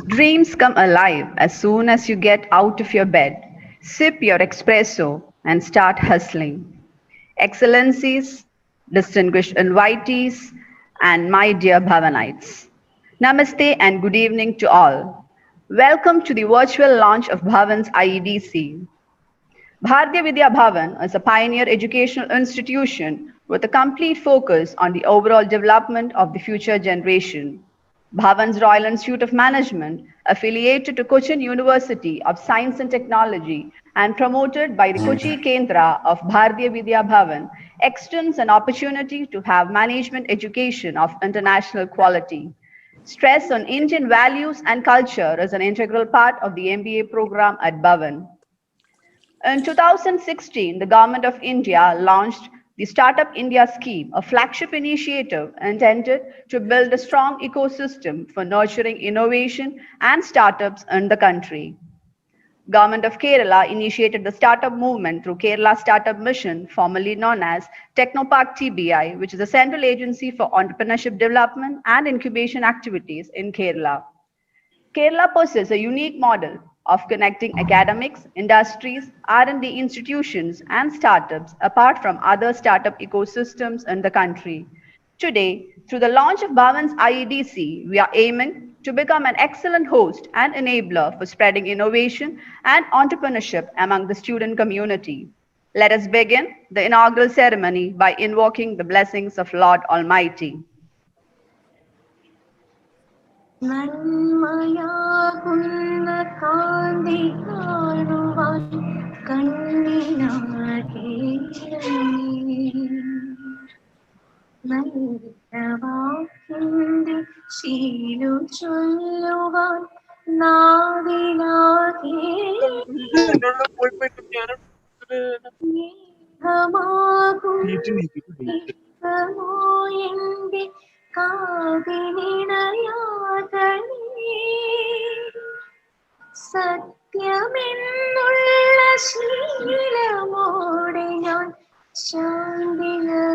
Dreams come alive as soon as you get out of your bed, sip your espresso, and start hustling. Excellencies, distinguished invitees, and my dear Bhavanites. Namaste and good evening to all. Welcome to the virtual launch of Bhavan's IEDC. Bharatiya Vidya Bhavan is a pioneer educational institution with a complete focus on the overall development of the future generation. Bhavan's Royal Institute of Management, affiliated to Cochin University of Science and Technology and promoted by the Kochi Kendra of Bharatiya Vidya Bhavan, extends an opportunity to have management education of international quality. Stress on Indian values and culture is an integral part of the MBA program at Bhavan. In 2016, the Government of India launched the Startup India Scheme, a flagship initiative intended to build a strong ecosystem for nurturing innovation and startups in the country. Government of Kerala initiated the startup movement through Kerala Startup Mission, formerly known as Technopark TBI, which is a central agency for entrepreneurship development and incubation activities in Kerala. Kerala possesses a unique model of connecting academics, industries, R&D institutions, and startups apart from other startup ecosystems in the country. Today, through the launch of Bhavan's IEDC, we are aiming to become an excellent host and enabler for spreading innovation and entrepreneurship among the student community. Let us begin the inaugural ceremony by invoking the blessings of Lord Almighty. നന്മയാകുന്ന കാന്തി കാണുവാൻ കണ്ണിനാകെ നല്ല വാക്കിന്റെ ശീലു ചൊല്ലുവാൻ നാവിനാകെ സ്നേഹമാകും എന്റെ കാതിനിണയാകണേ സത്യമെന്നുള്ള ശീലമോടെ ഞാൻ ശാന്തിയറിയണമേ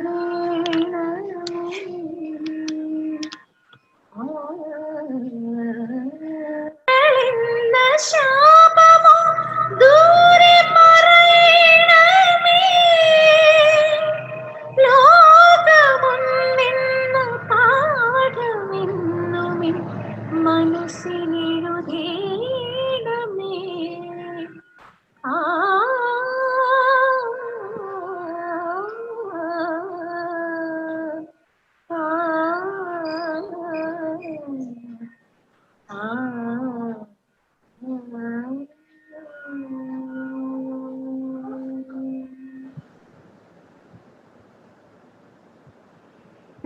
ശാപമോ ദൂരെ മറയണമേ ലോകമൊന്നെന്ന പാഠമെന്നുമിൻ മനസ്സിലെഴുതേണമേ ആ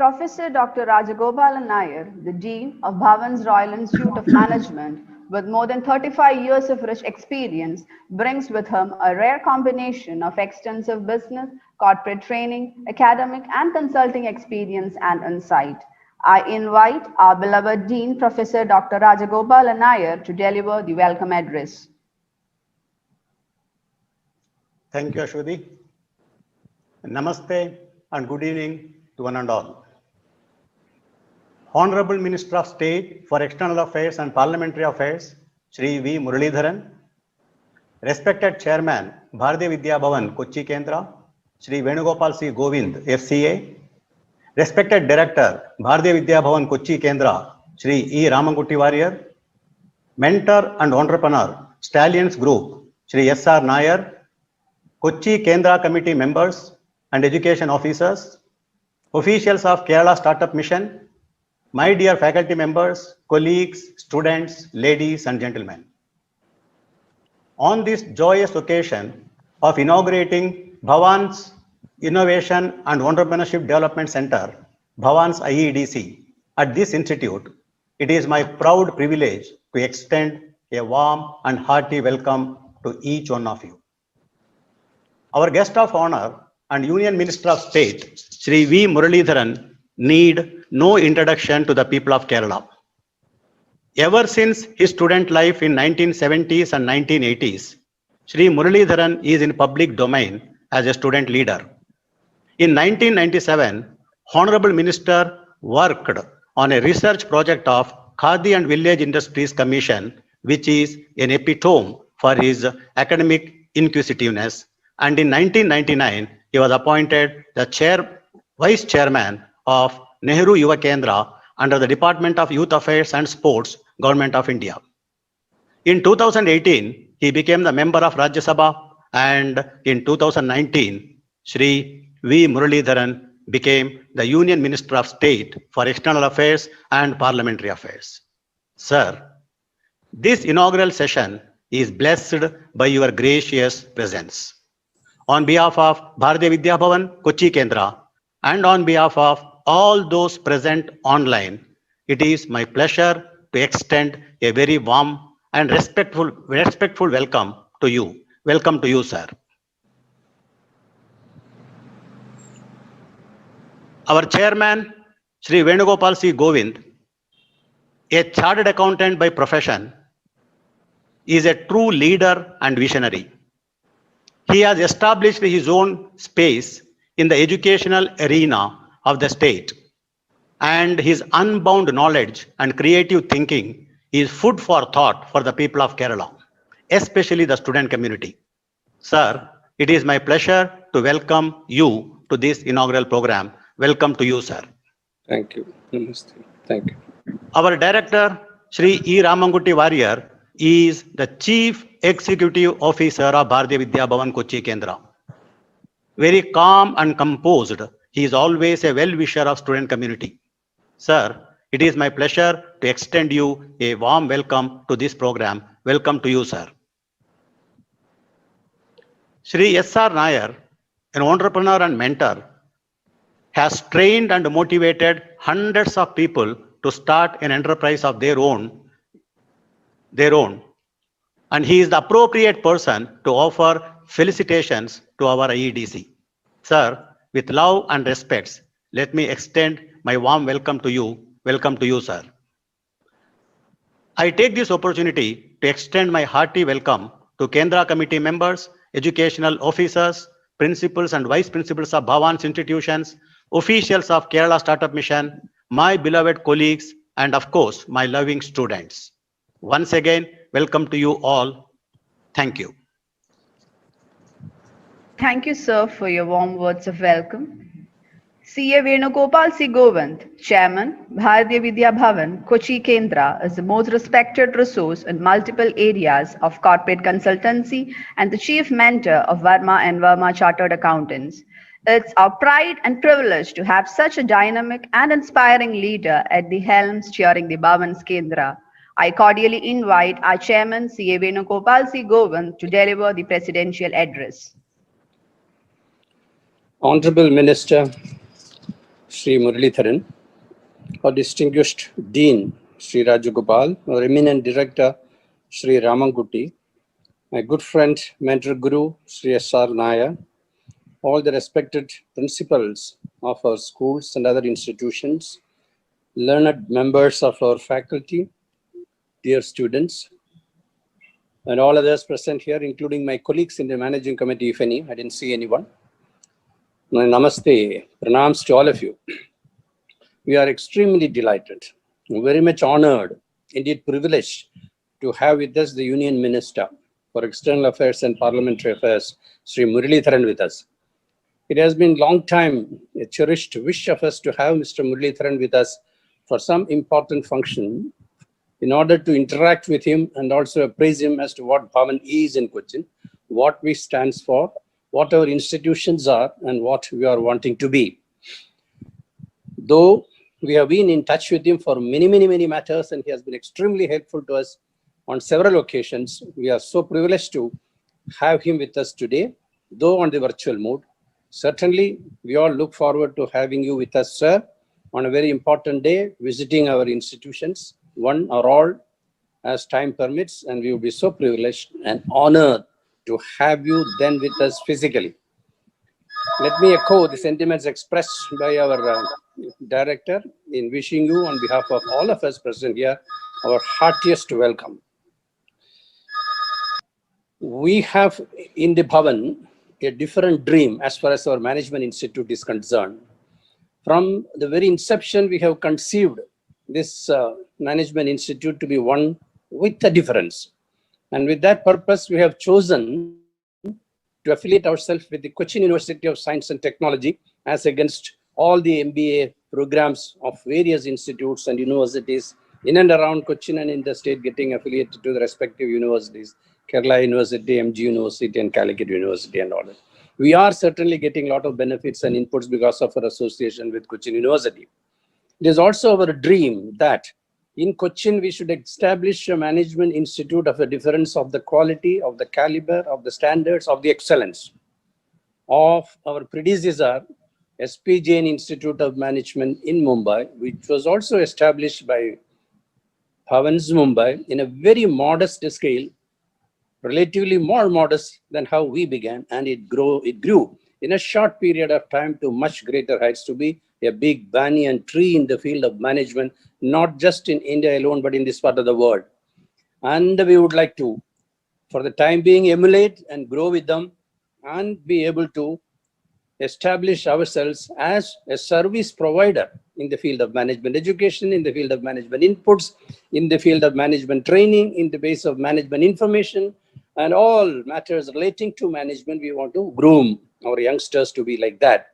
Professor Dr. Rajagopalan Nair, the Dean of Bhavan's Royal Institute of Management, with more than 35 years of rich experience, brings with him a rare combination of extensive business, corporate training, academic and consulting experience and insight. I invite our beloved Dean, Professor Dr. Rajagopalan Nair, to deliver the welcome address. Thank you, Ashwati. Namaste and good evening to one and all. Honorable Minister of State for External Affairs and Parliamentary Affairs, Shri V. Muraleedharan, respected Chairman, Bharatiya Vidya Bhavan, Kochi Kendra, Shri Venugopal C. Govind, FCA, respected Director, Bharatiya Vidya Bhavan, Kochi Kendra, Shri E. Ramangutti Warrior, Mentor and Entrepreneur, Stallions Group, Shri S.R. Nair, Kochi Kendra Committee members and education officers, officials of Kerala Startup Mission, my dear faculty members, colleagues, students, ladies and gentlemen. On this joyous occasion of inaugurating Bhavan's Innovation and Entrepreneurship Development Center, Bhavan's IEDC, at this institute, it is my proud privilege to extend a warm and hearty welcome to each one of you. Our guest of honor and Union Minister of State, Shri V. Muraleedharan, need no introduction to the people of Kerala. Ever since his student life in 1970s and 1980s, Shri Muraleedharan is in public domain as a student leader. In 1997, Honorable Minister worked on a research project of Khadi and Village Industries Commission, which is an epitome for his academic inquisitiveness. And in 1999, he was appointed the Vice Chairman of Nehru Yuva Kendra under the Department of Youth Affairs and Sports, Government of India. In 2018, he became the member of Rajya Sabha, and in 2019, Shri V. Muraleedharan became the Union Minister of State for External Affairs and Parliamentary Affairs. Sir, this inaugural session is blessed by your gracious presence. On behalf of Bharatiya Vidya Bhavan, Kochi Kendra, and on behalf of all those present online, it is my pleasure to extend a very warm and respectful welcome to you. Welcome to you, sir. Our chairman, Shri Venugopal C. Govind, a chartered accountant by profession, is a true leader and visionary. He has established his own space in the educational arena of the state, and his unbound knowledge and creative thinking is food for thought for the people of Kerala, especially the student community. Sir, it is my pleasure to welcome you to this inaugural program. Welcome to you, sir. Thank you. Namaste. Thank you. Our director, Shri E. Ramangutti Warrior, is the Chief Executive Officer of Bharatiya Vidya Bhavan Kochi Kendra. Very calm and composed, he is always a well-wisher of student community. Sir, it is my pleasure to extend you a warm welcome to this program. Welcome to you, sir. Shri S.R. Nair, an entrepreneur and mentor, has trained and motivated hundreds of people to start an enterprise of their own. And he is the appropriate person to offer felicitations to our IEDC. Sir, with love and respects, let me extend my warm welcome to you. Welcome to you, sir. I take this opportunity to extend my hearty welcome to Kendra committee members, educational officers, principals and vice principals of Bhavan's institutions, officials of Kerala Startup Mission, my beloved colleagues, and of course, my loving students. Once again, welcome to you all. Thank you. Thank you, sir, for your warm words of welcome. C.A. Venugopal C. Govind, Chairman, Bharatiya Vidya Bhavan, Kochi Kendra, is the most respected resource in multiple areas of corporate consultancy and the chief mentor of Verma and Verma Chartered Accountants. It's our pride and privilege to have such a dynamic and inspiring leader at the helm steering the Bhavan's Kendra. I cordially invite our Chairman, C.A. Venugopal C. Govind, to deliver the presidential address. Honorable Minister Shri Muraleedharan, our distinguished Dean Shri Rajagopal, our eminent Director Shri Ramangutti, my good friend Mentor Guru Shri S.R. Nair, all the respected principals of our schools and other institutions, learned members of our faculty, dear students, and all others present here, including my colleagues in the managing committee, if any. I didn't see anyone. Namaste, pranams to all of you. We are extremely delighted, very much honored, indeed privileged to have with us the Union Minister for External Affairs and Parliamentary Affairs, Sri Muraleedharan, with us. It has been a long time, a cherished wish of us to have Mr. Muraleedharan with us for some important function in order to interact with him and also appraise him as to what Bhavan is in Cochin, what we stand for, what our institutions are, and what we are wanting to be. Though we have been in touch with him for many matters, and he has been extremely helpful to us on several occasions, we are so privileged to have him with us today, though on the virtual mode. Certainly, we all look forward to having you with us, sir, on a very important day, visiting our institutions, one or all, as time permits, and we will be so privileged and honored to have you then with us physically. Let me echo the sentiments expressed by our director in wishing you, on behalf of all of us present here, our heartiest welcome. We have in the Bhavan a different dream as far as our management institute is concerned. From the very inception, we have conceived this management institute to be one with a difference. And with that purpose, we have chosen to affiliate ourselves with the Cochin University of Science and Technology as against all the MBA programs of various institutes and universities in and around Cochin and in the state getting affiliated to the respective universities, Kerala University, MG University, and Calicut University and all that. We are certainly getting a lot of benefits and inputs because of our association with Cochin University. It is also our dream that in Cochin, we should establish a management institute of a difference of the quality, of the caliber, of the standards, of the excellence of our predecessor, SP Jain Institute of Management in Mumbai, which was also established by Bhavan's Mumbai in a very modest scale, relatively more modest than how we began, and it grew in a short period of time to much greater heights to be a big banyan tree in the field of management, not just in India alone, but in this part of the world. And we would like to, for the time being, emulate and grow with them and be able to establish ourselves as a service provider in the field of management education, in the field of management inputs, in the field of management training, in the base of management information, and all matters relating to management. We want to groom our youngsters to be like that.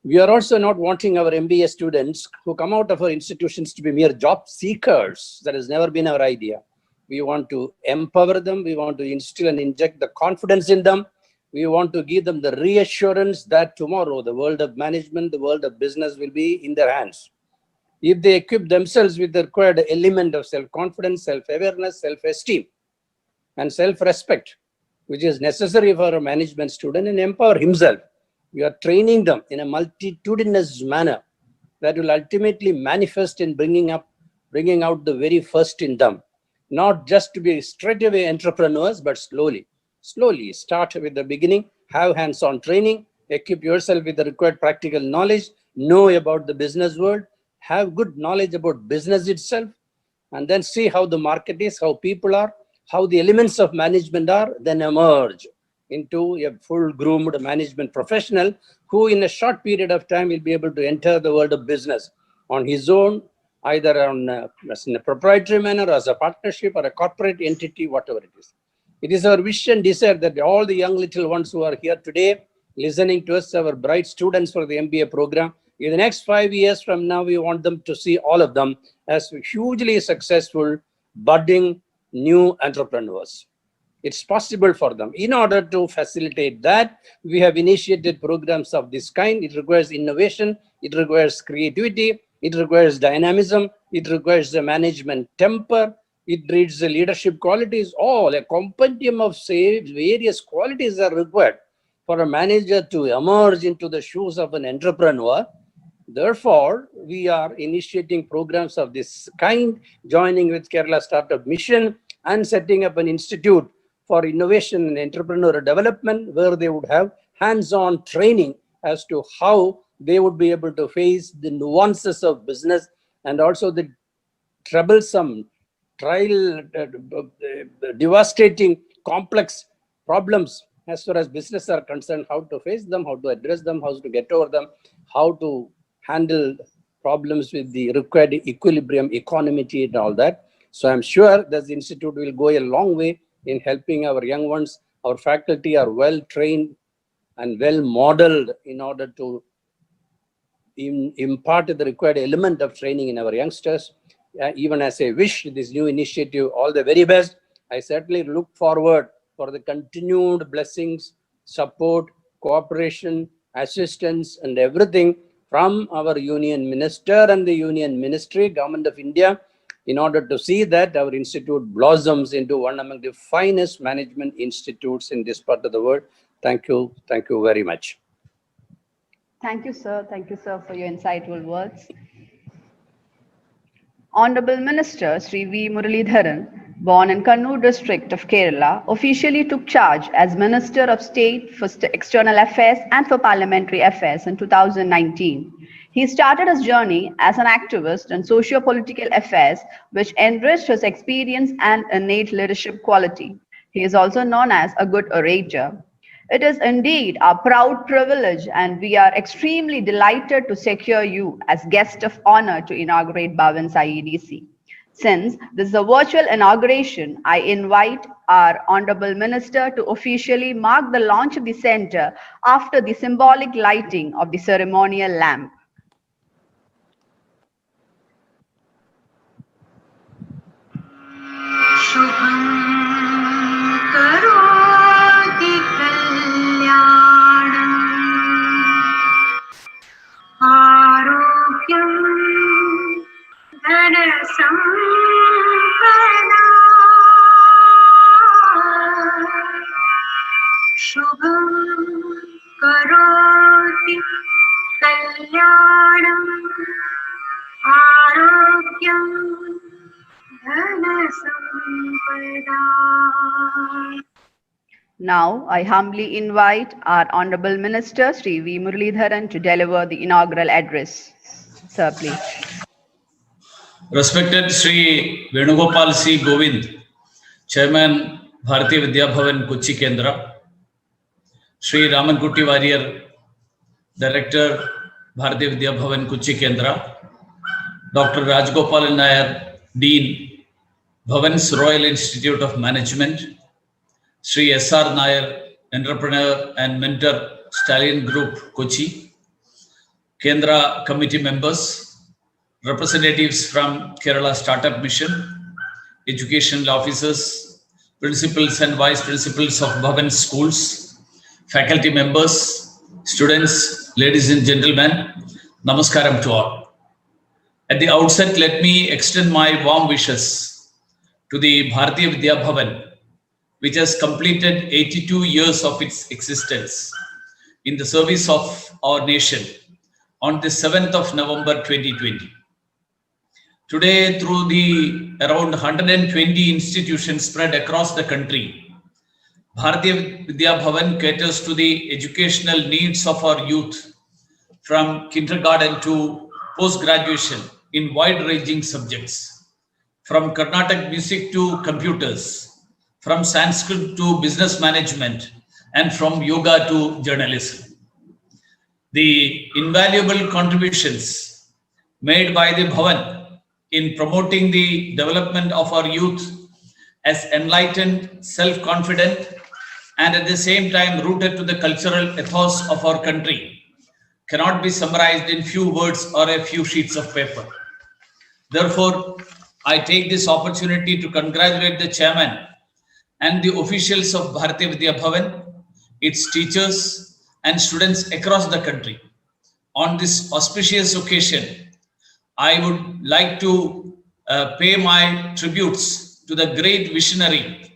We are also not wanting our MBA students who come out of our institutions to be mere job seekers. That has never been our idea. We want to empower them. We want to instill and inject the confidence in them. We want to give them the reassurance that tomorrow the world of management, the world of business will be in their hands. If they equip themselves with the required element of self-confidence, self-awareness, self-esteem, and self-respect, which is necessary for a management student, and empower himself, we are training them in a multitudinous manner that will ultimately manifest in bringing out the very first in them. Not just to be straight away entrepreneurs, but slowly start with the beginning, have hands-on training, equip yourself with the required practical knowledge, know about the business world, have good knowledge about business itself, and then see how the market is, how people are, how the elements of management are, then emerge into a full-groomed management professional who in a short period of time will be able to enter the world of business on his own, either as in a proprietary manner, as a partnership or a corporate entity, whatever it is. It is our wish and desire that all the young little ones who are here today listening to us, our bright students for the MBA program, in the next 5 years from now, we want them to see all of them as hugely successful, budding new entrepreneurs. It's possible for them. In order to facilitate that, we have initiated programs of this kind. It requires innovation, it requires creativity, it requires dynamism, it requires the management temper, it needs the leadership qualities. All a compendium of various qualities are required for a manager to emerge into the shoes of an entrepreneur. Therefore, we are initiating programs of this kind, joining with Kerala Startup Mission and setting up an institute for innovation and entrepreneurial development, where they would have hands-on training as to how they would be able to face the nuances of business and also the troublesome, devastating, complex problems as far as business are concerned, how to face them, how to address them, how to get over them, how to handle problems with the required equilibrium, equanimity and all that. So I'm sure that the institute will go a long way in helping our young ones. Our faculty are well trained and well modeled in order to impart the required element of training in our youngsters. Even as I wish this new initiative all the very best, I certainly look forward for the continued blessings, support, cooperation, assistance and everything from our Union Minister and the Union Ministry, Government of India, in order to see that our institute blossoms into one among the finest management institutes in this part of the world. Thank you. Thank you very much. Thank you, sir. Thank you, sir, for your insightful words. Honorable Minister Sri V. Muraleedharan, born in Kannur district of Kerala, officially took charge as Minister of State for External Affairs and for Parliamentary Affairs in 2019. He started his journey as an activist in socio-political affairs, which enriched his experience and innate leadership quality. He is also known as a good orator. It is indeed our proud privilege, and we are extremely delighted to secure you as guest of honor to inaugurate Bhavan's IEDC. Since this is a virtual inauguration, I invite our Honorable Minister to officially mark the launch of the center after the symbolic lighting of the ceremonial lamp. करोति कल्याणम् आरोग्यं धनसम्पदा शुभं करोति कल्याणम् आरोग्यं धनसम्पदा. Now, I humbly invite our Honorable Minister, Sri V. Muraleedharan, to deliver the inaugural address. Sir, please. Respected Sri Venugopal C. Govind, Chairman, Bharatiya Vidya Bhavan, Kochi Kendra, Sri Ramankutti Warrior, Director, Bharatiya Vidya Bhavan, Kochi Kendra, Dr. Rajgopalan Nair, Dean, Bhavan's Royal Institute of Management, Sri S.R. Nair, Entrepreneur and Mentor, Stallion Group, Kochi, Kendra Committee members, representatives from Kerala Startup Mission, educational officers, principals and vice principals of Bhavan schools, faculty members, students, ladies and gentlemen, namaskaram to all. At the outset, let me extend my warm wishes to the Bharatiya Vidya Bhavan, which has completed 82 years of its existence in the service of our nation on the 7th of November 2020. Today, through the around 120 institutions spread across the country, Bharatiya Vidya Bhavan caters to the educational needs of our youth from kindergarten to post-graduation in wide-ranging subjects, from Carnatic music to computers, from Sanskrit to business management, and from yoga to journalism. The invaluable contributions made by the Bhavan in promoting the development of our youth as enlightened, self-confident, and at the same time rooted to the cultural ethos of our country cannot be summarized in few words or a few sheets of paper. Therefore, I take this opportunity to congratulate the chairman and the officials of Bharatiya Vidya Bhavan, its teachers and students across the country. On this auspicious occasion, I would like to pay my tributes to the great visionary,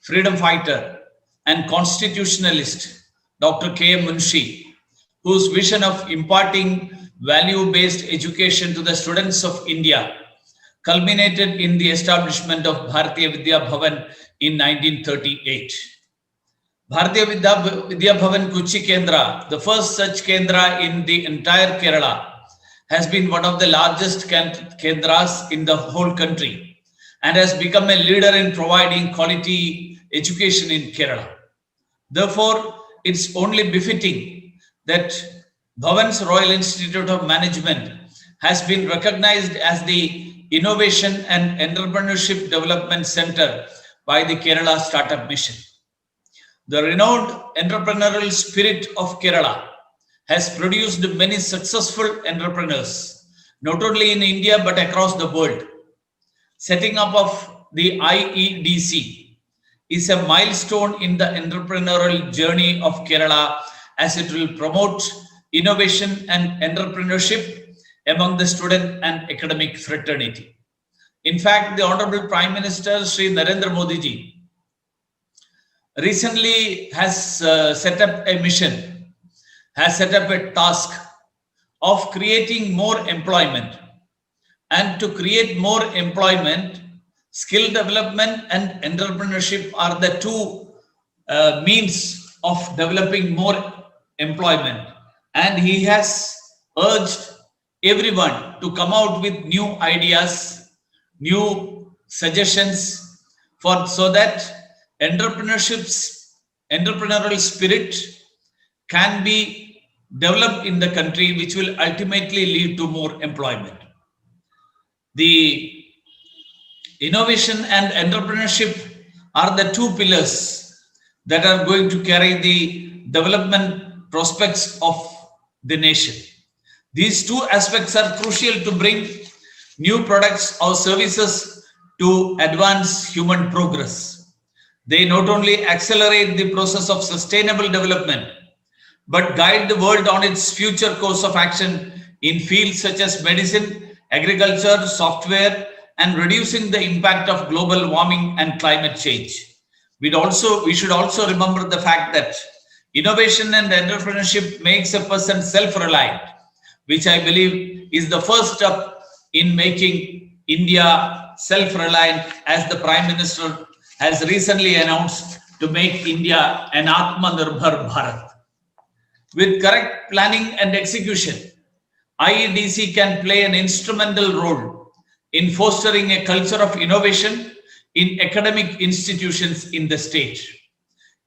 freedom fighter and constitutionalist, Dr. K.M. Munshi, whose vision of imparting value-based education to the students of India culminated in the establishment of Bharatiya Vidya Bhavan in 1938. Bharatiya Vidya Bhavan Kochi Kendra, the first such Kendra in the entire Kerala, has been one of the largest Kendras in the whole country and has become a leader in providing quality education in Kerala. Therefore, it's only befitting that Bhavan's Royal Institute of Management has been recognized as the Innovation and Entrepreneurship Development Center by the Kerala Startup Mission. The renowned entrepreneurial spirit of Kerala has produced many successful entrepreneurs, not only in India but across the world. Setting up of the IEDC is a milestone in the entrepreneurial journey of Kerala, as it will promote innovation and entrepreneurship among the student and academic fraternity. In fact, the Honorable Prime Minister Sri Narendra Modi ji recently has set up a mission, has set up a task of creating more employment. And to create more employment, skill development and entrepreneurship are the two means of developing more employment. And he has urged everyone to come out with new ideas, new suggestions so that entrepreneurship entrepreneurial spirit can be developed in the country, which will ultimately lead to more employment. The innovation and entrepreneurship are the two pillars that are going to carry the development prospects of the nation. These two aspects are crucial to bring new products or services to advance human progress. They not only accelerate the process of sustainable development, but guide the world on its future course of action in fields such as medicine, agriculture, software, and reducing the impact of global warming and climate change. We should also remember the fact that innovation and entrepreneurship makes a person self-reliant, which I believe is the first step in making India self-reliant, as the Prime Minister has recently announced to make India an Atmanirbhar Bharat. With correct planning and execution, IEDC can play an instrumental role in fostering a culture of innovation in academic institutions in the state.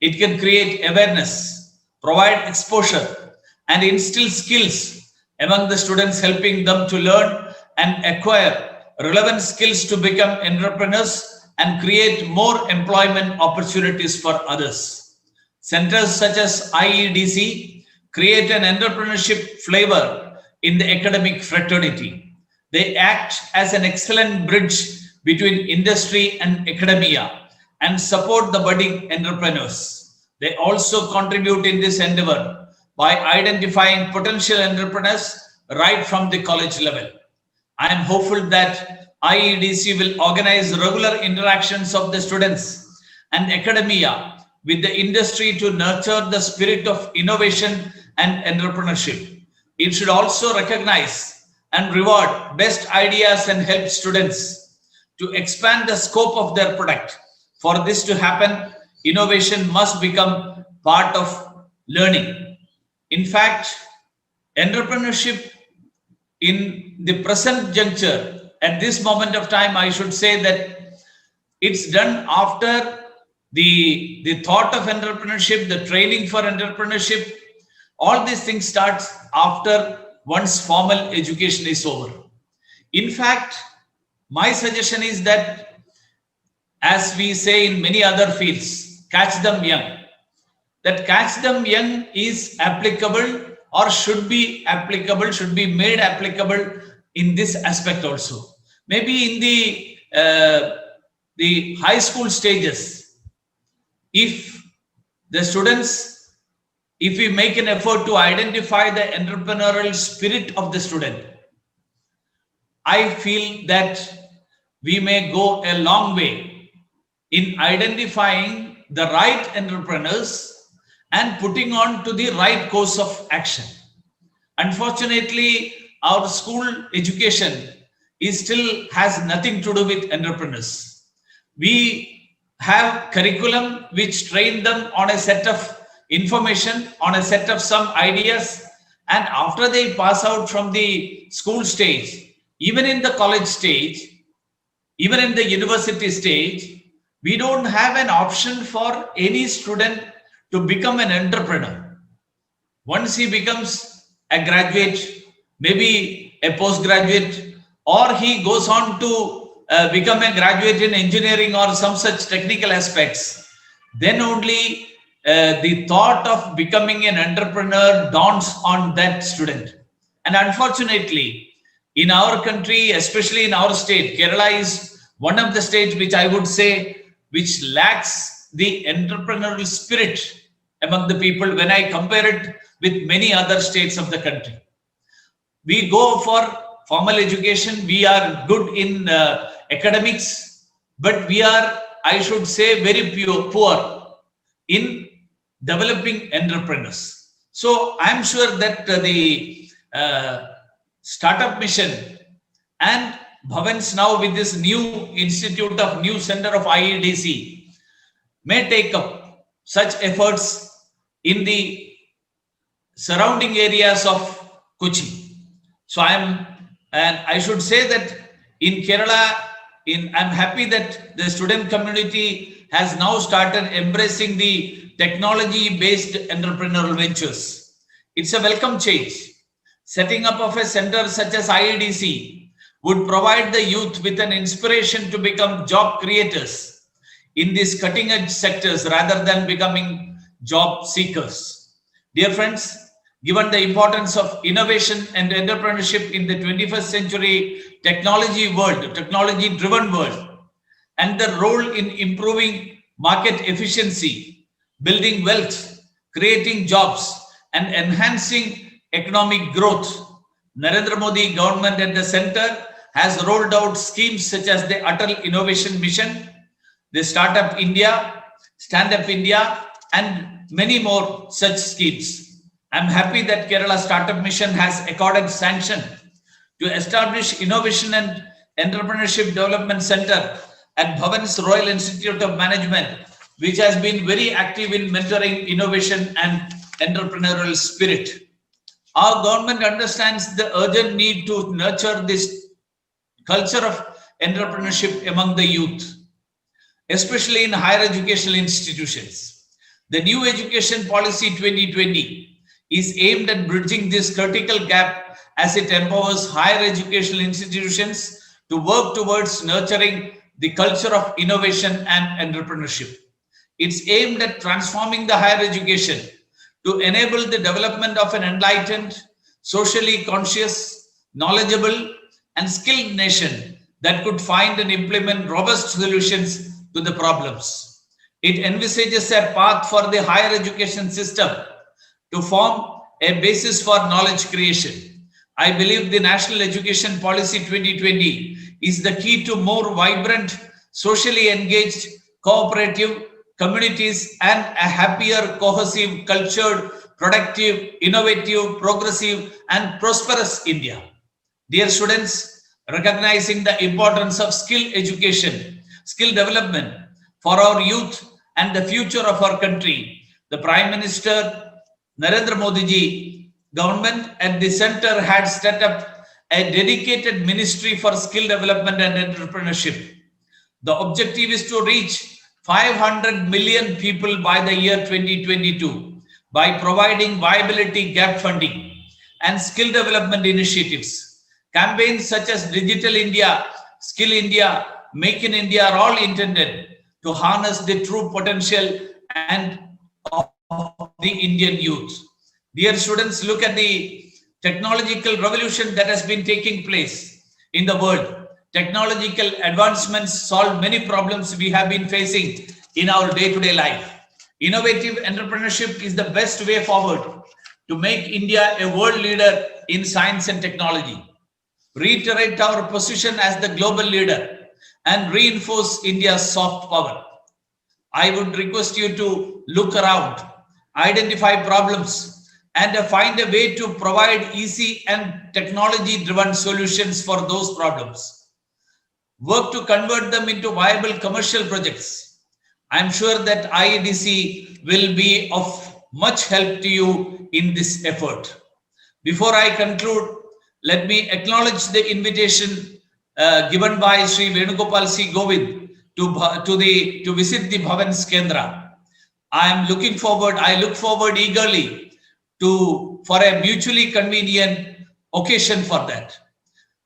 It can create awareness, provide exposure, and instill skills among the students, helping them to learn and acquire relevant skills to become entrepreneurs and create more employment opportunities for others. Centers such as IEDC create an entrepreneurship flavor in the academic fraternity. They act as an excellent bridge between industry and academia and support the budding entrepreneurs. They also contribute in this endeavor by identifying potential entrepreneurs right from the college level. I am hopeful that IEDC will organize regular interactions of the students and academia with the industry to nurture the spirit of innovation and entrepreneurship. It should also recognize and reward best ideas and help students to expand the scope of their product. For this to happen, innovation must become part of learning. In fact, entrepreneurship in the present juncture, at this moment of time, I should say that it's done after the thought of entrepreneurship, the training for entrepreneurship. All these things start after one's formal education is over. In fact, my suggestion is that, as we say in many other fields, catch them young. That catch them young is applicable or should be applicable, should be made applicable in this aspect also. Maybe in the high school stages, if the students, if we make an effort to identify the entrepreneurial spirit of the student, I feel that we may go a long way in identifying the right entrepreneurs and putting on to the right course of action. Unfortunately, our school education still has nothing to do with entrepreneurs. We have curriculum which train them on a set of information, on a set of some ideas, and after they pass out from the school stage, even in the college stage, even in the university stage, we don't have an option for any student to become an entrepreneur. Once he becomes a graduate, maybe a postgraduate, or he goes on to become a graduate in engineering or some such technical aspects, then only the thought of becoming an entrepreneur dawns on that student. And unfortunately, in our country, especially in our state, Kerala is one of the states which I would say which lacks the entrepreneurial spirit among the people when I compare it with many other states of the country. We go for formal education, we are good in academics, but we are, I should say, very poor in developing entrepreneurs. So I'm sure that the startup mission and Bhavan's now with this new institute of new center of IEDC may take up such efforts in the surrounding areas of Kochi. So I should say that in Kerala, I'm happy that the student community has now started embracing the technology-based entrepreneurial ventures. It's a welcome change. Setting up of a center such as IEDC would provide the youth with an inspiration to become job creators in these cutting-edge sectors rather than becoming job seekers. Dear friends, given the importance of innovation and entrepreneurship in the 21st century technology-driven world, and the role in improving market efficiency, building wealth, creating jobs, and enhancing economic growth, Narendra Modi government at the center has rolled out schemes such as the Atal Innovation Mission, the Startup India, Stand Up India, and many more such schemes. I'm happy that Kerala Startup Mission has accorded sanction to establish Innovation and Entrepreneurship Development Center at Bhavan's Royal Institute of Management, which has been very active in mentoring innovation and entrepreneurial spirit. Our government understands the urgent need to nurture this culture of entrepreneurship among the youth, especially in higher educational institutions. The new Education Policy 2020 is aimed at bridging this critical gap as it empowers higher educational institutions to work towards nurturing the culture of innovation and entrepreneurship. It's aimed at transforming the higher education to enable the development of an enlightened, socially conscious, knowledgeable, and skilled nation that could find and implement robust solutions to the problems. It envisages a path for the higher education system to form a basis for knowledge creation. I believe the National Education Policy 2020 is the key to more vibrant, socially engaged, cooperative communities and a happier, cohesive, cultured, productive, innovative, progressive, and prosperous India. Dear students, recognizing the importance of skill education, skill development for our youth and the future of our country, the Prime Minister Narendra Modi ji government at the center had set up a dedicated ministry for skill development and entrepreneurship. The objective is to reach 500 million people by the year 2022 by providing viability gap funding and skill development initiatives. Campaigns such as Digital India, Skill India, Make in India are all intended to harness the true potential and of the Indian youth. Dear students, look at the technological revolution that has been taking place in the world. Technological advancements solve many problems we have been facing in our day-to-day life. Innovative entrepreneurship is the best way forward to make India a world leader in science and technology, reiterate our position as the global leader, and reinforce India's soft power. I would request you to look around, identify problems, and find a way to provide easy and technology-driven solutions for those problems. Work to convert them into viable commercial projects. I'm sure that IEDC will be of much help to you in this effort. Before I conclude, let me acknowledge the invitation given by Sri Venugopal C. Govind to visit the Bhavan's Kendra. I look forward eagerly for a mutually convenient occasion for that.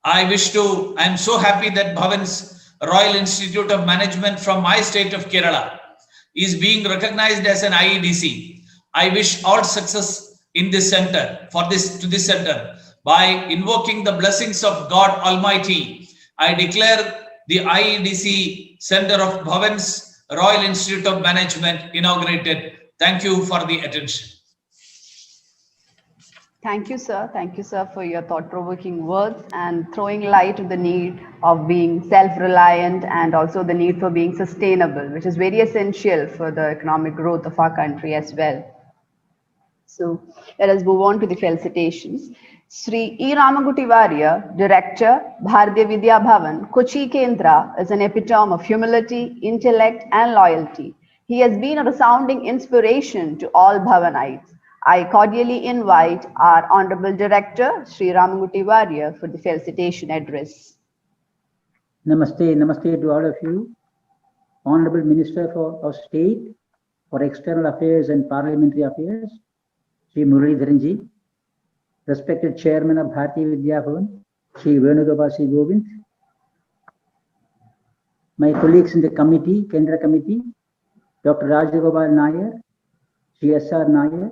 I'm so happy that Bhavan's Royal Institute of Management from my state of Kerala is being recognized as an IEDC. I wish all success in this center, to this center. By invoking the blessings of God Almighty, I declare the IEDC Center of Bhavan's Royal Institute of Management inaugurated. Thank you for the attention. Thank you, sir. Thank you, sir, for your thought-provoking words and throwing light on the need of being self-reliant and also the need for being sustainable, which is very essential for the economic growth of our country as well. So let us move on to the felicitations. Sri E. Ramaguti Warrior, Director, Bharatiya Vidya Bhavan, Kochi Kendra, is an epitome of humility, intellect, and loyalty. He has been a resounding inspiration to all Bhavanites. I cordially invite our Honorable Director, Sri Ramaguti Warrior, for the felicitation address. Namaste, namaste to all of you. Honorable Minister of State for External Affairs and Parliamentary Affairs, Sri Muraleedharan ji. Respected Chairman of Bharatiya Vidya Bhavan, Sri Venugopal C. Govind. My colleagues in the committee, Kendra Committee, Dr. Rajagopal Nair, Sri S.R. Nair,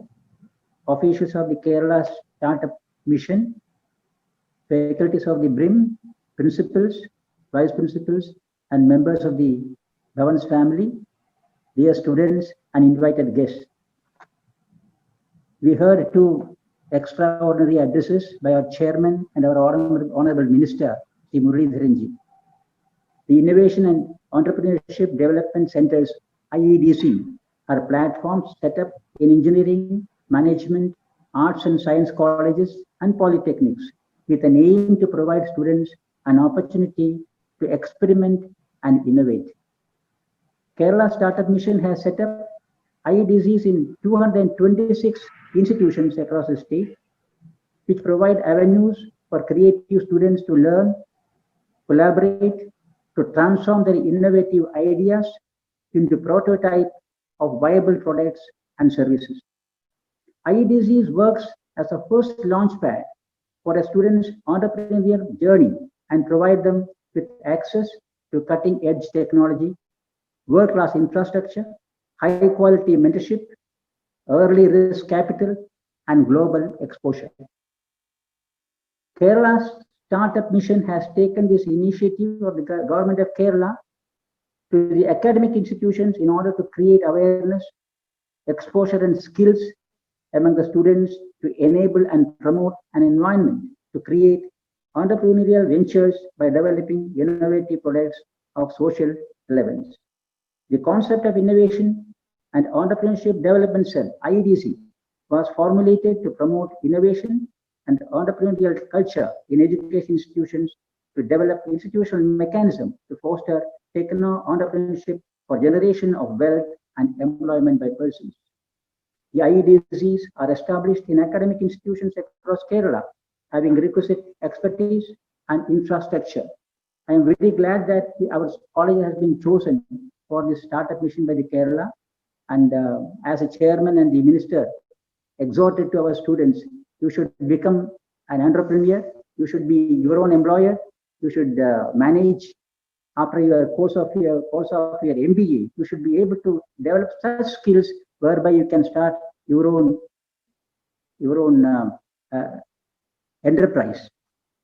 officials of the Kerala Startup Mission, faculties of the BRIM, principals, vice principals, and members of the Bhavan's family, dear students and invited guests. We heard two extraordinary addresses by our chairman and our honorable minister, Sri Muraleedharan ji. The Innovation and Entrepreneurship Development Centers, IEDC, are platforms set up in engineering, management, arts and science colleges and polytechnics with an aim to provide students an opportunity to experiment and innovate. Kerala Startup Mission has set up IEDCs in 226 institutions across the state, which provide avenues for creative students to learn, collaborate, to transform their innovative ideas into prototype of viable products and services. IEDCs works as a first launchpad for a student's entrepreneurial journey and provide them with access to cutting-edge technology, world-class infrastructure, high-quality mentorship, early risk capital, and global exposure. Kerala's Startup Mission has taken this initiative of the government of Kerala to the academic institutions in order to create awareness, exposure, and skills among the students to enable and promote an environment to create entrepreneurial ventures by developing innovative products of social relevance. The concept of Innovation and Entrepreneurship Development Cell, IEDC, was formulated to promote innovation and entrepreneurial culture in education institutions to develop institutional mechanism to foster techno-entrepreneurship for generation of wealth and employment by persons. The IEDCs are established in academic institutions across Kerala, having requisite expertise and infrastructure. I am very glad that our college has been chosen for this startup mission by the Kerala, and as a chairman and the minister exhorted to our students, you should become an entrepreneur, you should be your own employer, you should manage after your course of your MBA, you should be able to develop such skills whereby you can start your own enterprise.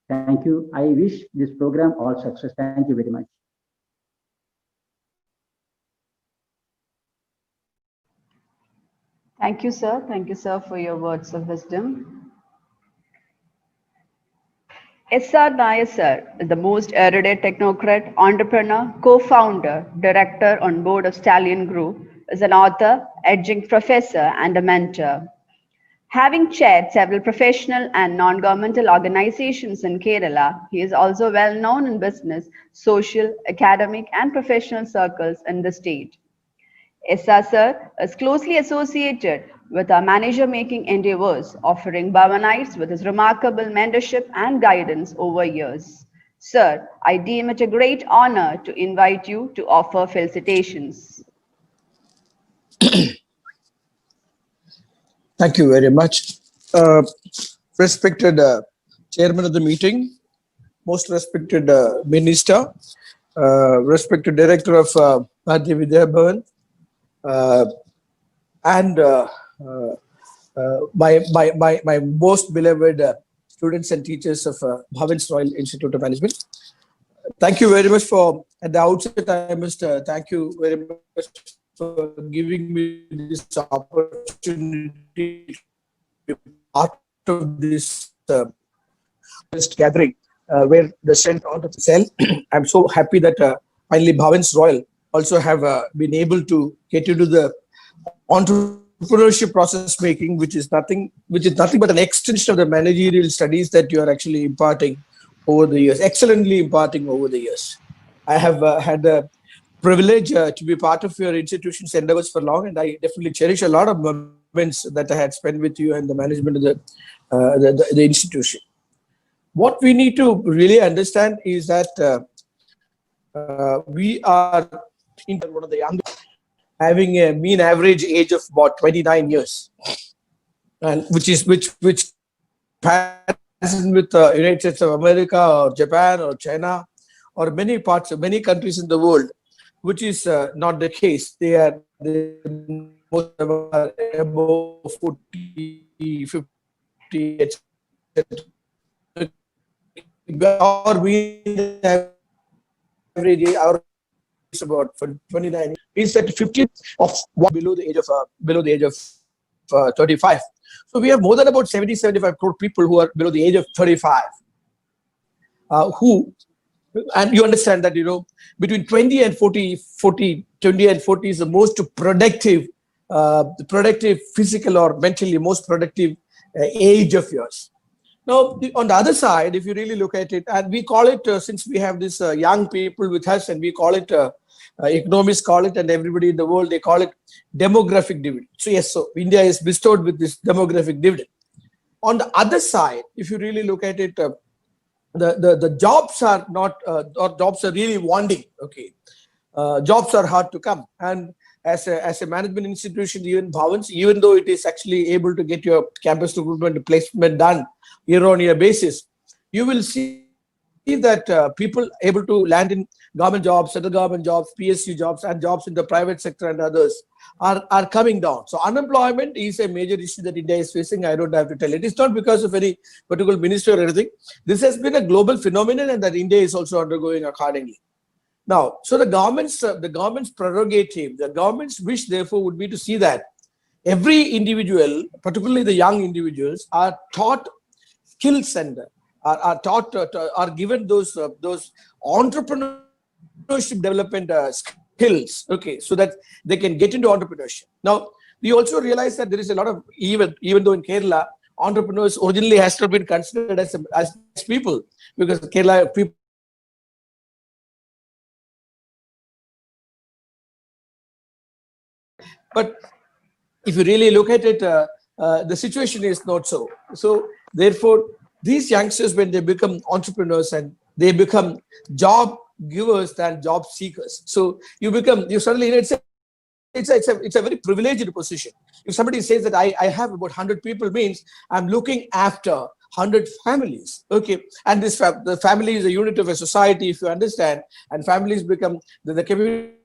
Thank you. I wish this program all success. Thank you very much. Thank you, sir. Thank you, sir, for your words of wisdom. S.R. Nair, sir, is the most erudite technocrat, entrepreneur, co-founder, director on board of Stallion Group, is an author, adjunct professor, and a mentor. Having chaired several professional and non-governmental organizations in Kerala, he is also well known in business, social, academic, and professional circles in the state. S.R. sir is closely associated with our manager-making endeavors, offering Bhavanites with his remarkable mentorship and guidance over years. Sir, I deem it a great honor to invite you to offer felicitations. Thank you very much. Respected chairman of the meeting, most respected minister, respected director of Bharatiya Vidya Bhavan, and my most beloved students and teachers of Bhavan's Royal Institute of Management. Thank you very much for, at the outset, I must thank you very much for giving me this opportunity to be part of this gathering where the strength of the cell. I'm so happy that finally Bhavan's Royal also have been able to get into the entrepreneurship process making, which is nothing but an extension of the managerial studies that you are actually imparting over the years, excellently imparting over the years. I have had the privilege to be part of your institution's endeavors for long, and I definitely cherish a lot of moments that I had spent with you and the management of the institution. What we need to really understand is that we are in one of the youngest, having a mean average age of about 29 years, and which comparison with the United States of America or Japan or China or many countries in the world, which is not the case. They are most of them are above 40, 50, etc. Or we average our is about 29. Is that 50 of one below the age of 35. So we have more than about 75 crore people who are below the age of 35, and you understand that, between 20 and 40 is the most productive physical or mentally most productive age of yours. Now, on the other side, if you really look at it, and we call it, since we have this young people with us, and we call it, economists call it, and everybody in the world, they call it demographic dividend. So yes, so India is bestowed with this demographic dividend. On the other side, if you really look at it, the jobs are not, or jobs are really wanting. Okay, jobs are hard to come, and as a management institution, even Bhavans, even though it is actually able to get your campus recruitment placement done year-on-year basis, you will see that people able to land in government jobs, central government jobs, PSU jobs, and jobs in the private sector and others are coming down. So unemployment is a major issue that India is facing. I don't have to tell it. It's not because of any particular minister or anything. This has been a global phenomenon, and that India is also undergoing accordingly. Now, so the government's prerogative, the government's wish, therefore, would be to see that every individual, particularly the young individuals, are taught skills and are given those entrepreneurship development skills. Okay, so that they can get into entrepreneurship. Now, we also realize that there is a lot of, even though in Kerala, entrepreneurs originally has to be considered as people, because Kerala people. But if you really look at it, the situation is not so. So therefore, these youngsters, when they become entrepreneurs and they become job givers than job seekers. So you suddenly, it's a very privileged position. If somebody says that I have about 100 people, means I'm looking after 100 families. Okay, and the family is a unit of a society, if you understand, and families become the community.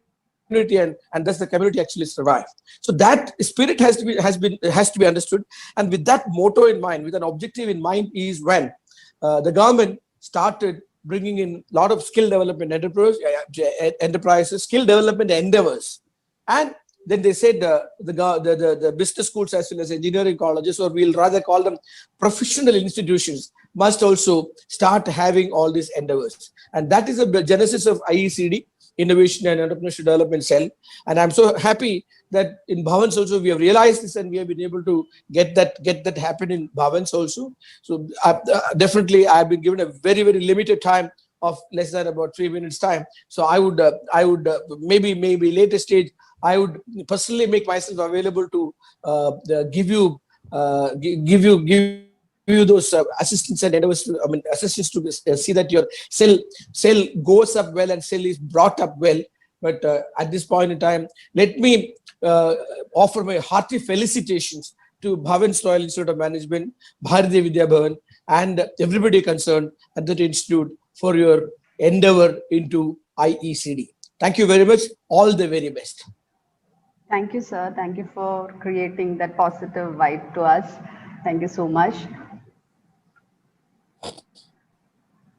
And thus the community actually survive. So that spirit has to be understood, and with that motto in mind, with an objective in mind, is when the government started bringing in a lot of skill development enterprises, skill development endeavors, and then they said the business schools as well as engineering colleges, or we'll rather call them professional institutions, must also start having all these endeavors, and that is the genesis of IECD. Innovation and Entrepreneurship Development Cell. And I'm so happy that in Bhavans also we have realized this, and we have been able to get that happen in Bhavans also. So definitely I've been given a very, very limited time of less than about 3 minutes time. So I would maybe later stage, I would personally make myself available to give you those assistance and endeavors, assistance to see that your cell goes up well and cell is brought up well. But at this point in time, let me offer my hearty felicitations to Bhavan's Royal Institute of Management, Bharatiya Vidya Bhavan, and everybody concerned at that institute for your endeavor into IECD. Thank you very much. All the very best. Thank you, sir. Thank you for creating that positive vibe to us. Thank you so much.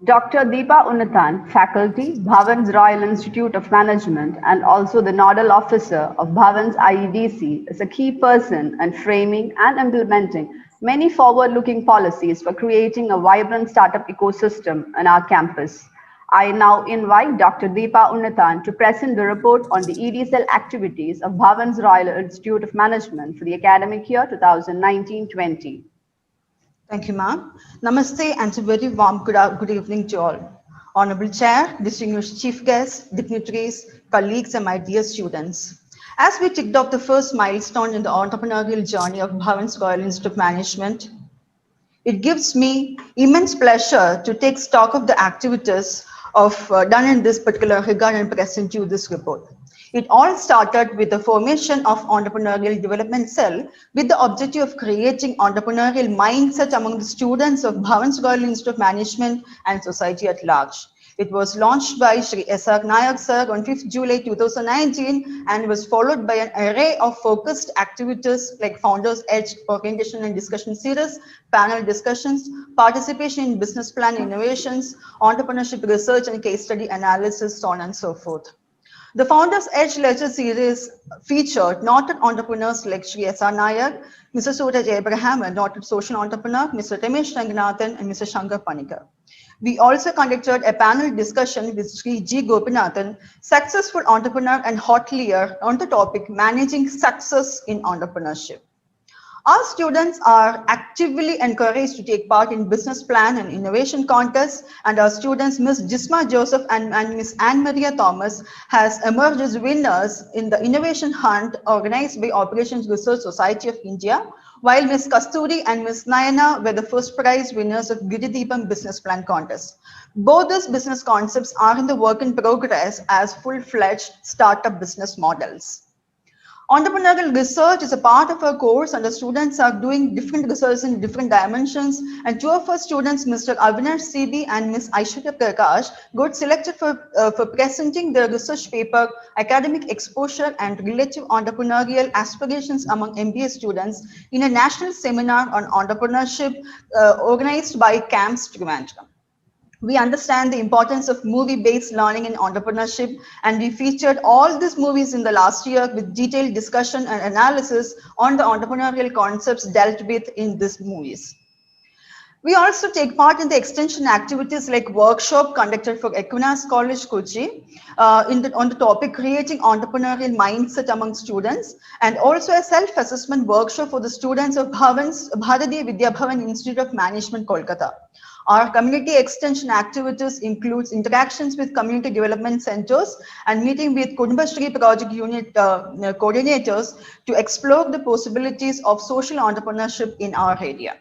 Dr. Deepa Unnathan, faculty, Bhavan's Royal Institute of Management, and also the nodal officer of Bhavan's IEDC, is a key person in framing and implementing many forward-looking policies for creating a vibrant startup ecosystem on our campus. I now invite Dr. Deepa Unnathan to present the report on the EDCL activities of Bhavan's Royal Institute of Management for the academic year 2019-20. Thank you, ma'am. Namaste and a very warm good evening to all. Honorable Chair, distinguished chief guests, dignitaries, colleagues, and my dear students. As we ticked off the first milestone in the entrepreneurial journey of Bhavan's Royal Institute of Management, it gives me immense pleasure to take stock of the activities done in this particular regard and present you this report. It all started with the formation of Entrepreneurial Development Cell with the objective of creating entrepreneurial mindset among the students of Bhavan's Royal Institute of Management and society at large. It was launched by Shri S.R. Nayak sir on 5th July 2019 and was followed by an array of focused activities like Founders Edge Orientation and Discussion Series, panel discussions, participation in business plan innovations, entrepreneurship research and case study analysis, so on and so forth. The Founders Edge Lecture Series featured noted entrepreneurs like Shri S.R. Nayak, Mr. Suraj Abraham, a noted social entrepreneur, Mr. Ramesh Ranganathan, and Mr. Shankar Panikar. We also conducted a panel discussion with Sri G. Gopinathan, successful entrepreneur and hotelier, on the topic Managing Success in Entrepreneurship. Our students are actively encouraged to take part in business plan and innovation contests, and our students, Ms. Jisma Joseph and Ms. Anne Maria Thomas, has emerged as winners in the innovation hunt organized by Operations Research Society of India, while Ms. Kasturi and Ms. Nayana were the first prize winners of Giridipam Business Plan Contest. Both these business concepts are in the work in progress as full-fledged startup business models. Entrepreneurial research is a part of our course, and the students are doing different research in different dimensions. And two of our students, Mr. Avinash CB and Ms. Aishwarya Prakash, got selected for presenting their research paper, Academic Exposure and Relative Entrepreneurial Aspirations Among MBA Students, in a national seminar on entrepreneurship organized by CAMS Trivandrum. We understand the importance of movie-based learning in entrepreneurship, and we featured all these movies in the last year with detailed discussion and analysis on the entrepreneurial concepts dealt with in these movies. We also take part in the extension activities like workshop conducted for Equinas College, Kochi, on the topic creating entrepreneurial mindset among students, and also a self-assessment workshop for the students of Bharatiya Vidya Bhavan Institute of Management, Kolkata. Our community extension activities includes interactions with community development centers and meeting with Kudumbashri project unit coordinators to explore the possibilities of social entrepreneurship in our area.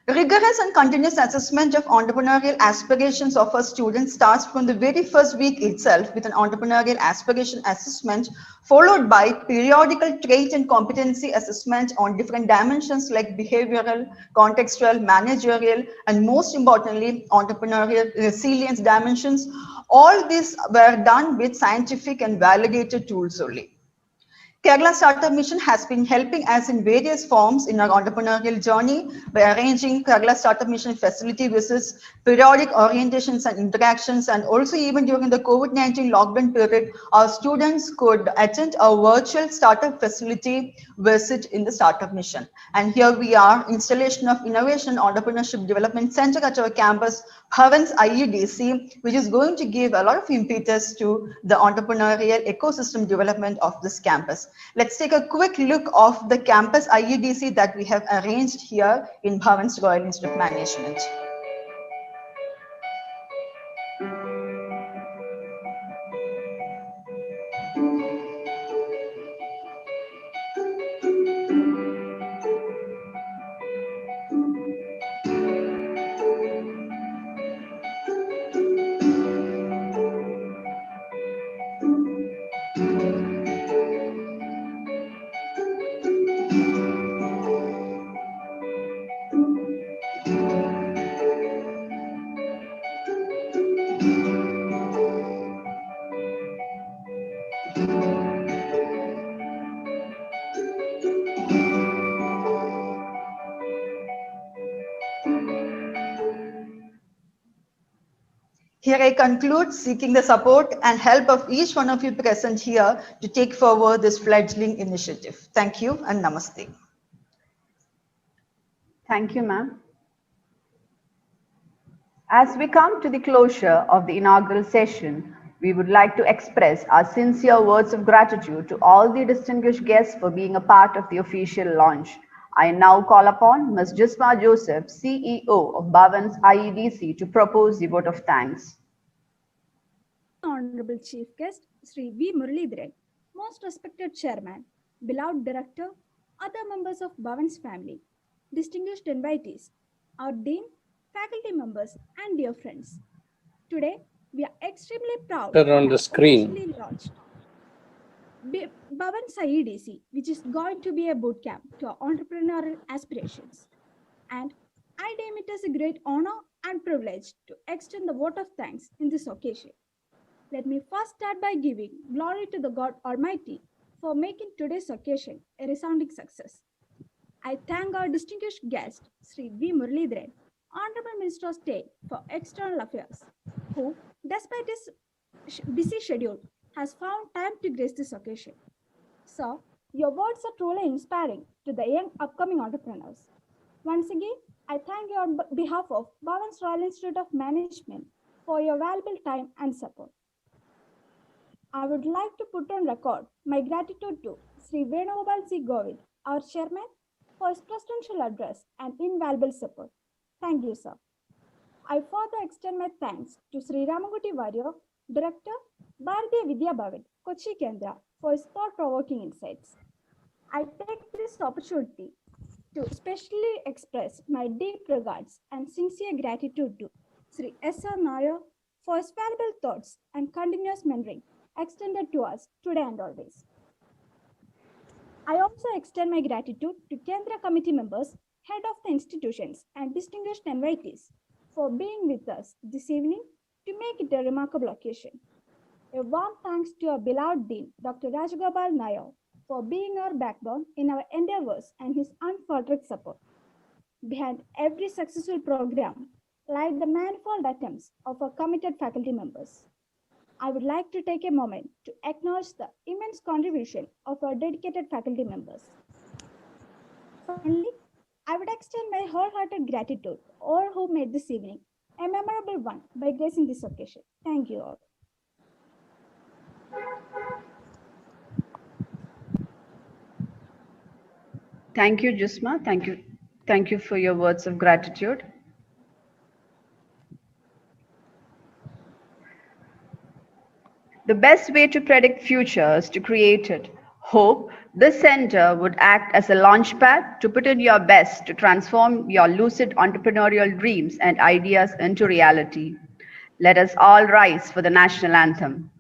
Rigorous and continuous assessment of entrepreneurial aspirations of our students starts from the very first week itself with an entrepreneurial aspiration assessment, followed by periodical trait and competency assessment on different dimensions like behavioral, contextual, managerial, and most importantly, entrepreneurial resilience dimensions. All these were done with scientific and validated tools only. Kerala Startup Mission has been helping us in various forms in our entrepreneurial journey by arranging Kerala Startup Mission facility visits, periodic orientations and interactions, and also even during the COVID-19 lockdown period, our students could attend a virtual startup facility visit in the Startup Mission. And here we are, installation of Innovation Entrepreneurship Development Center at our campus, Bhavan's IEDC, which is going to give a lot of impetus to the entrepreneurial ecosystem development of this campus. Let's take a quick look of the campus IEDC that we have arranged here in Bhavan's Royal Institute of Management. Here I conclude, seeking the support and help of each one of you present here to take forward this fledgling initiative. Thank you and namaste. Thank you, ma'am. As we come to the closure of the inaugural session, we would like to express our sincere words of gratitude to all the distinguished guests for being a part of the official launch. I now call upon Ms. Jisma Joseph, CEO of Bhavan's IEDC, to propose the vote of thanks. Honorable Chief Guest, Sri V. Muraleedharan, most respected Chairman, beloved Director, other members of Bhavan's family, distinguished invitees, our dean, faculty members, and dear friends. Today, we are extremely proud Put it on to the have screen. officially launched Bhavan's IEDC, which is going to be a bootcamp to our entrepreneurial aspirations. And I deem it as a great honor and privilege to extend the vote of thanks in this occasion. Let me first start by giving glory to the God Almighty for making today's occasion a resounding success. I thank our distinguished guest, Sri V. Muraleedharan, Honorable Minister of State for External Affairs, who, despite his busy schedule, has found time to grace this occasion. Sir, your words are truly inspiring to the young upcoming entrepreneurs. Once again, I thank you on behalf of Bhavan's Royal Institute of Management for your valuable time and support. I would like to put on record my gratitude to Sri Venugopal C. Govind, our chairman, for his presidential address and invaluable support. Thank you, sir. I further extend my thanks to Sri Ramankutty Warrior, Director, Bharatiya Vidya Bhavan, Kochi Kendra, for his thought-provoking insights. I take this opportunity to specially express my deep regards and sincere gratitude to Sri S.R. Nair for his valuable thoughts and continuous mentoring extended to us today and always. I also extend my gratitude to Kendra committee members, head of the institutions, and distinguished invitees for being with us this evening to make it a remarkable occasion. A warm thanks to our beloved Dean, Dr. Rajagopal Nair, for being our backbone in our endeavors and his unfaltered support. Behind every successful program lie the manifold attempts of our committed faculty members. I would like to take a moment to acknowledge the immense contribution of our dedicated faculty members. Finally, I would extend my wholehearted gratitude to all who made this evening a memorable one by gracing this occasion. Thank you all. Thank you, Jusma. Thank you for your words of gratitude. The best way to predict future is to create it. Hope this center would act as a launchpad to put in your best to transform your lucid entrepreneurial dreams and ideas into reality. Let us all rise for the national anthem.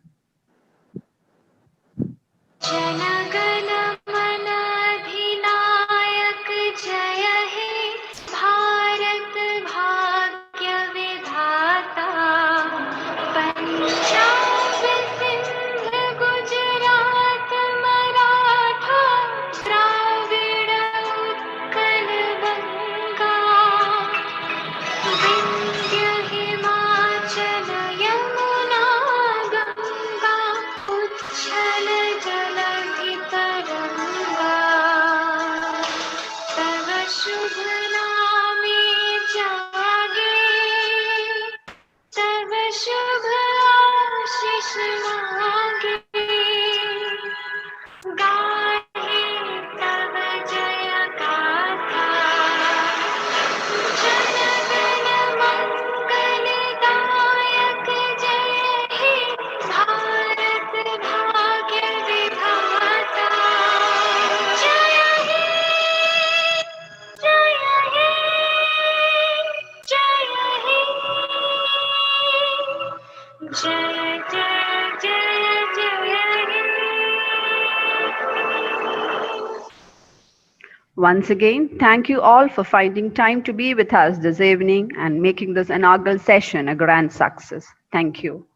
Once again, thank you all for finding time to be with us this evening and making this inaugural session a grand success. Thank you.